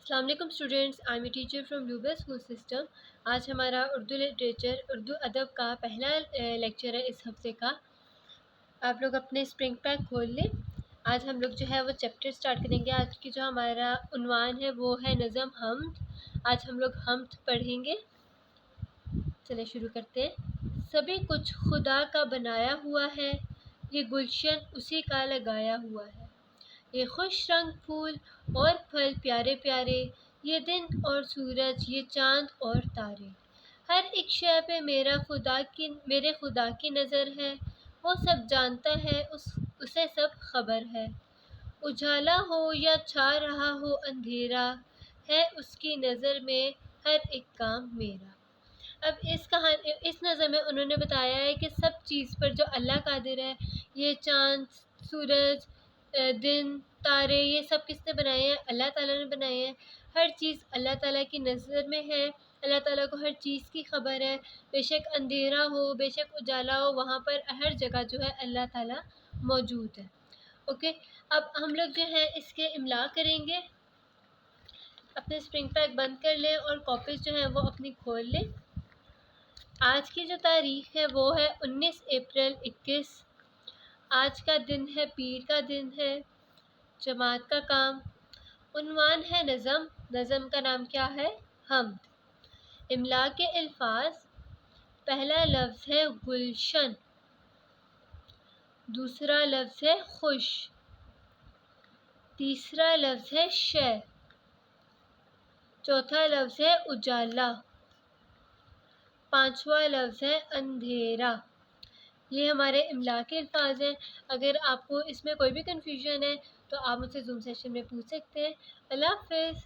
السلام علیکم students, I am teacher from Bluebell school system. آج ہمارا اردو لٹریچر، اردو ادب کا پہلا لیکچر ہے اس ہفتے کا۔ آپ لوگ اپنے اسپرنگ پیک کھول لیں۔ آج ہم لوگ جو ہے وہ چیپٹر سٹارٹ کریں گے۔ آج کی جو ہمارا عنوان ہے وہ ہے نظم حمد۔ آج ہم لوگ حمد پڑھیں گے۔ چلے شروع کرتے ہیں۔ سبھی کچھ خدا کا بنایا ہوا ہے، یہ گلشن اسی کا لگایا ہوا ہے۔ یہ خوش رنگ پھول اور پھل پیارے پیارے، یہ دن اور سورج، یہ چاند اور تارے۔ ہر ایک شے پہ میرے خدا کی نظر ہے، وہ سب جانتا ہے، اسے سب خبر ہے۔ اجالا ہو یا چھا رہا ہو اندھیرا، ہے اس کی نظر میں ہر ایک کام میرا۔ اب اس نظر میں انہوں نے بتایا ہے کہ سب چیز پر جو اللہ قادر ہے، یہ چاند، سورج، دن، تارے، یہ سب کس نے بنائے ہیں؟ اللہ تعالیٰ نے بنائے ہیں۔ ہر چیز اللہ تعالیٰ کی نظر میں ہے، اللہ تعالیٰ کو ہر چیز کی خبر ہے۔ بے شک اندھیرا ہو، بے شک اجالا ہو، وہاں پر ہر جگہ جو ہے اللہ تعالیٰ موجود ہے۔ اوکے، اب ہم لوگ جو ہے اس کے املا کریں گے۔ اپنے اسپرنگ پیک بند کر لیں اور کاپیز جو ہیں وہ اپنی کھول لیں۔ آج کی جو تاریخ ہے وہ ہے 19 اپریل 21۔ آج کا دن ہے، پیر کا دن ہے، جماعت کا کام۔ عنوان ہے نظم۔ نظم کا نام کیا ہے؟ حمد۔ املا کے الفاظ: پہلا لفظ ہے گلشن، دوسرا لفظ ہے خوش، تیسرا لفظ ہے شے، چوتھا لفظ ہے اجالا، پانچواں لفظ ہے اندھیرا۔ یہ ہمارے املا کے الفاظ ہیں۔ اگر آپ کو اس میں کوئی بھی کنفیوژن ہے تو آپ مجھ سے زوم سیشن میں پوچھ سکتے ہیں۔ اللہ حافظ۔